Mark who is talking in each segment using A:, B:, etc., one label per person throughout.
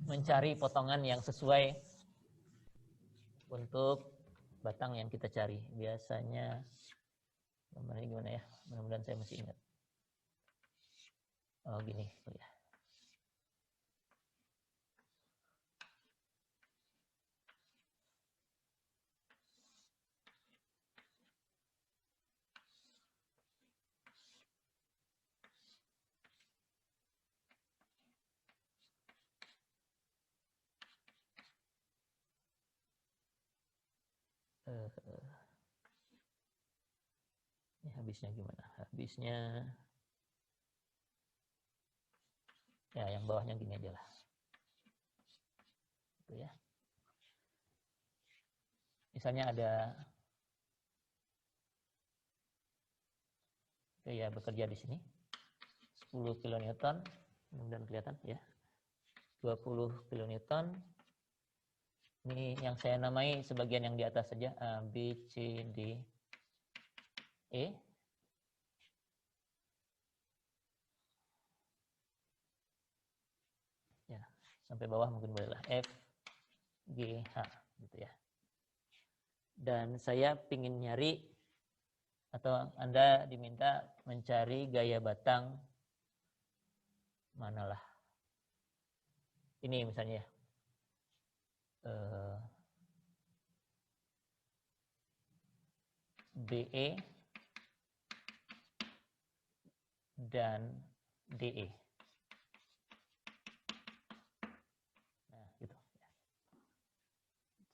A: mencari potongan yang sesuai untuk batang yang kita cari. Biasanya gambarnya gimana ya? Mudah-mudahan saya masih ingat. Oh gini, oh ya. Ini habisnya gimana? Habisnya ya yang bawahnya gini aja lah. Gitu ya. Misalnya ada gaya bekerja di sini 10 kilonewton, mudah-mudahan kelihatan ya. 20 kilonewton. Ini yang saya namai sebagian yang di atas saja, A, B, C, D, E. Ya, sampai bawah mungkin bolehlah F, G, H gitu ya. Dan saya ingin nyari atau Anda diminta mencari gaya batang manalah. Ini misalnya BE dan DE. Nah, gitu.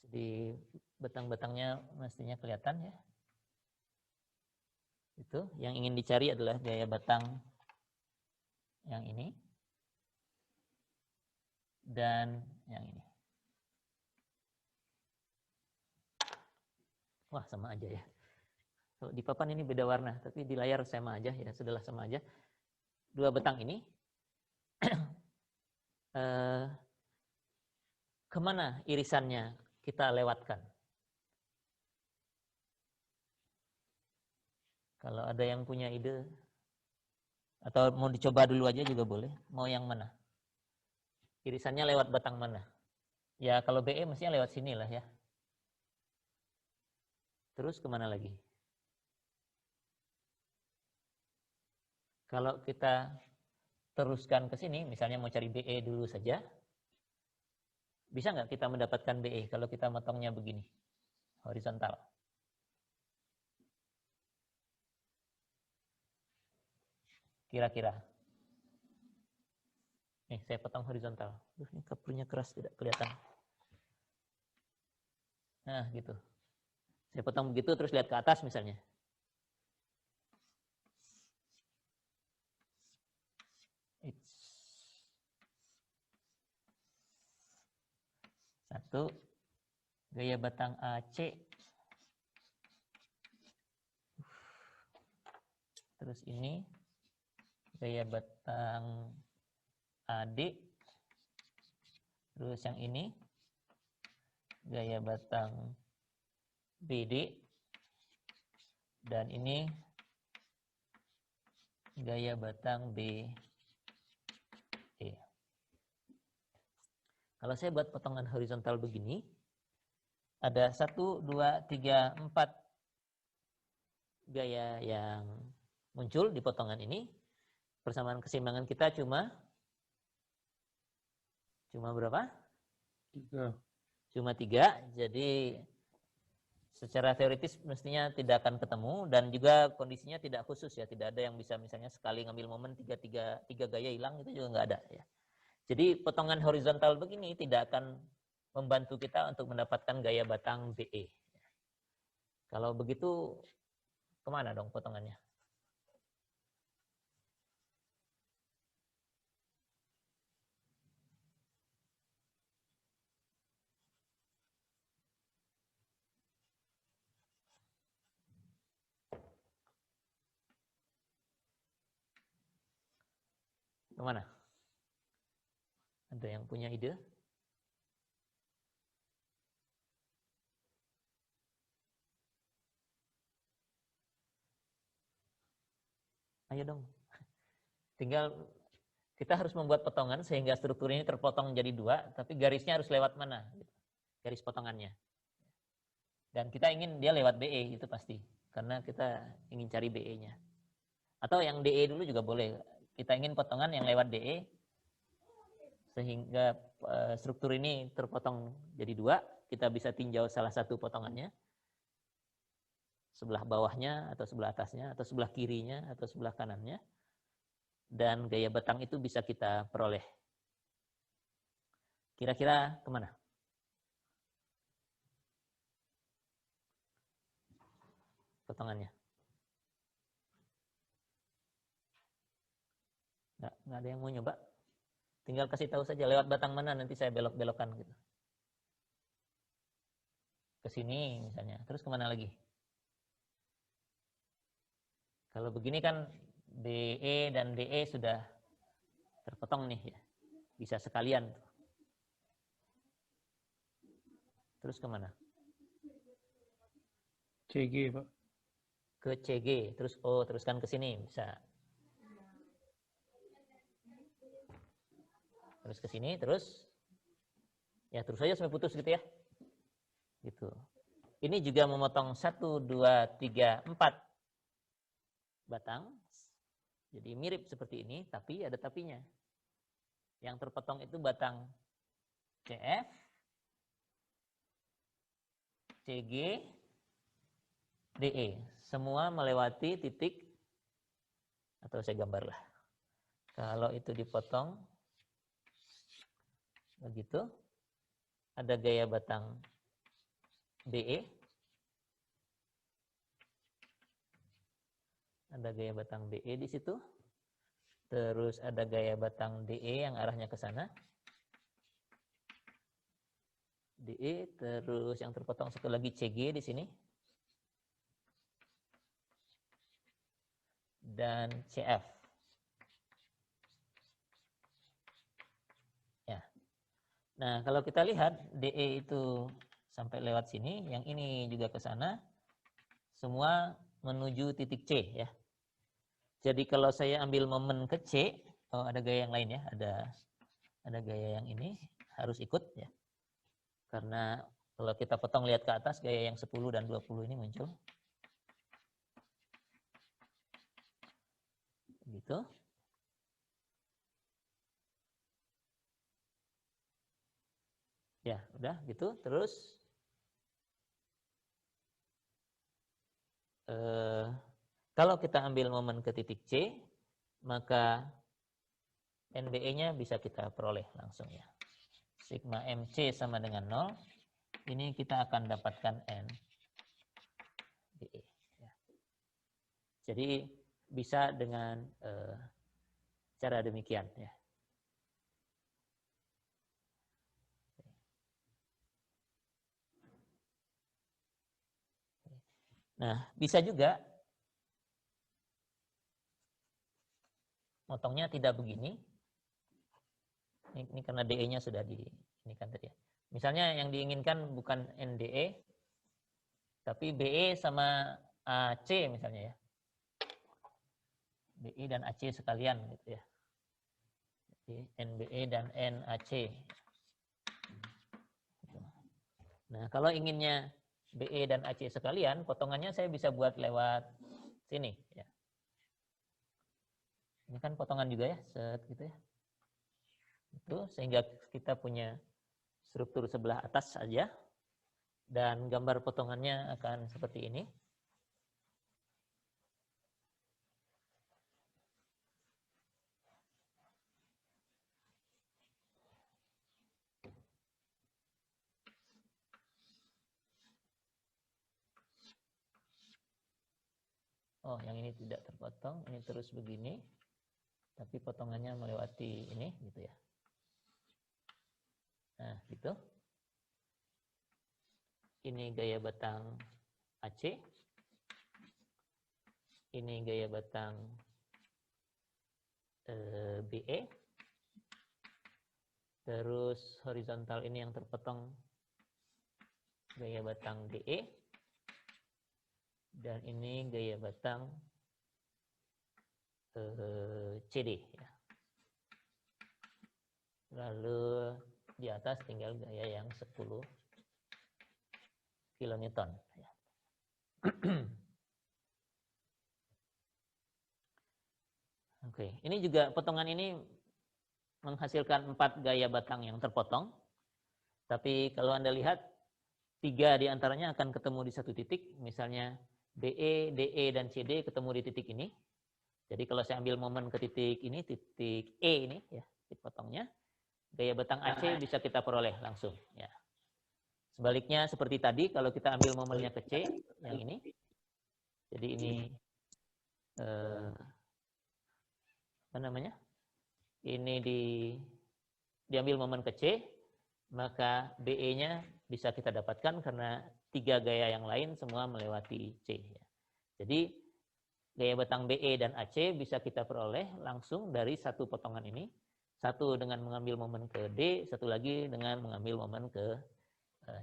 A: Jadi batang-batangnya mestinya kelihatan ya. Itu yang ingin dicari adalah gaya batang yang ini dan yang ini. Wah, sama aja ya. Kalau di papan ini beda warna, tapi di layar sama aja ya, sudahlah sama aja. Dua batang ini kemana irisannya kita lewatkan? Kalau ada yang punya ide atau mau dicoba dulu aja juga boleh. Mau yang mana? Irisannya lewat batang mana? Ya kalau BE mestinya lewat sini lah ya. Terus kemana lagi? Kalau kita teruskan ke sini, misalnya mau cari BE dulu saja, bisa nggak kita mendapatkan BE kalau kita motongnya begini, horizontal? Kira-kira. Nih, saya potong horizontal. Ini kapurnya keras, tidak kelihatan. Nah, gitu. Saya potong begitu, terus lihat ke atas misalnya. Satu, gaya batang AC. Terus ini, gaya batang AD. Terus yang ini, gaya batang BD. Dan ini, gaya batang BE. Kalau saya buat potongan horizontal begini, ada 1, 2, 3, 4 gaya yang muncul di potongan ini. Persamaan keseimbangan kita cuma berapa?
B: 3.
A: Cuma 3. Jadi secara teoritis mestinya tidak akan ketemu dan juga kondisinya tidak khusus ya. Tidak ada yang bisa misalnya sekali ngambil momen tiga gaya hilang, itu juga nggak ada ya. Jadi potongan horizontal begini tidak akan membantu kita untuk mendapatkan gaya batang BE. Kalau begitu, kemana dong potongannya? Kemana? Ada yang punya ide? Ayo dong. Tinggal kita harus membuat potongan sehingga struktur ini terpotong jadi 2, tapi garisnya harus lewat mana? Garis potongannya. Dan kita ingin dia lewat BE, itu pasti. Karena kita ingin cari BE-nya. Atau yang DE dulu juga boleh. Kita ingin potongan yang lewat DE, sehingga struktur ini terpotong jadi 2, kita bisa tinjau salah satu potongannya. Sebelah bawahnya, atau sebelah atasnya, atau sebelah kirinya, atau sebelah kanannya. Dan gaya batang itu bisa kita peroleh. Kira-kira kemana? Potongannya. Nggak ada yang mau nyoba. Tinggal kasih tahu saja lewat batang mana, nanti saya belok-belokkan gitu. Ke sini misalnya. Terus kemana lagi? Kalau begini kan DE dan DE sudah terpotong nih ya. Bisa sekalian. Terus kemana?
B: CG, Pak.
A: Ke CG. Terus teruskan ke sini bisa. Terus ke sini, terus ya terus saja sampai putus gitu ya. Gitu. Ini juga memotong 1, 2, 3, 4 batang. Jadi mirip seperti ini, tapi ada tapinya. Yang terpotong itu batang CF, CG, DE. Semua melewati titik, atau saya gambarlah. Kalau itu dipotong begitu, ada gaya batang DE, ada gaya batang DE di situ, terus ada gaya batang DE yang arahnya ke sana, DE, terus yang terpotong satu lagi CG di sini, dan CF. Nah, kalau kita lihat DE itu sampai lewat sini, yang ini juga ke sana, semua menuju titik C ya. Jadi kalau saya ambil momen ke C, ada gaya yang lain ya, ada gaya yang ini harus ikut ya. Karena kalau kita potong lihat ke atas, gaya yang 10 dan 20 ini muncul. Gitu. Ya, udah gitu. Terus kalau kita ambil momen ke titik C, maka NDE-nya bisa kita peroleh langsung ya. Sigma MC sama dengan 0. Ini kita akan dapatkan NDE. Ya. Jadi bisa dengan cara demikian ya. Nah, bisa juga motongnya tidak begini. Ini karena DE-nya sudah ini kan tadi ya. Misalnya yang diinginkan bukan NDE, tapi BE sama AC misalnya ya. BE dan AC sekalian gitu ya. Jadi NBE dan NAC. Nah, kalau inginnya BE dan AC sekalian, potongannya saya bisa buat lewat sini ya. Ini kan potongan juga ya, set gitu ya. Itu sehingga kita punya struktur sebelah atas saja dan gambar potongannya akan seperti ini. Oh, yang ini tidak terpotong, ini terus begini. Tapi potongannya melewati ini gitu ya. Nah, gitu. Ini gaya batang AC. Ini gaya batang BE. Terus horizontal ini yang terpotong gaya batang DE. Dan ini gaya batang CD ya. Lalu di atas tinggal gaya yang 10 kilonewton. Oke, ini juga potongan ini menghasilkan 4 gaya batang yang terpotong. Tapi kalau Anda lihat, 3 diantaranya akan ketemu di satu titik. Misalnya BE, DE, dan CD ketemu di titik ini. Jadi kalau saya ambil momen ke titik ini, titik E ini, ya, titik potongnya, gaya batang AC bisa kita peroleh langsung. Ya. Sebaliknya seperti tadi, kalau kita ambil momennya ke C, yang ini. Jadi ini apa namanya? Ini diambil momen ke C, maka BE-nya bisa kita dapatkan karena 3 gaya yang lain semua melewati C. Ya. Jadi gaya batang BE dan AC bisa kita peroleh langsung dari satu potongan ini. Satu dengan mengambil momen ke D, satu lagi dengan mengambil momen ke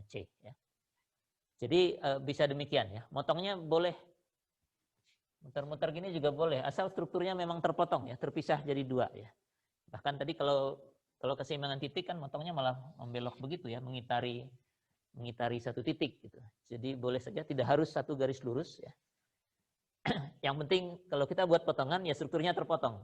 A: C. Ya. Jadi bisa demikian ya. Motongnya boleh muter-muter gini juga boleh, asal strukturnya memang terpotong ya, terpisah jadi 2 ya. Bahkan tadi kalau keseimbangan titik kan motongnya malah membelok begitu ya, mengitari satu titik gitu. Jadi boleh saja, tidak harus satu garis lurus ya. Yang penting kalau kita buat potongan ya strukturnya terpotong.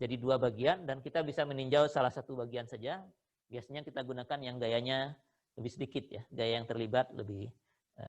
A: Jadi 2 bagian dan kita bisa meninjau salah satu bagian saja. Biasanya kita gunakan yang gayanya lebih sedikit ya, gaya yang terlibat lebih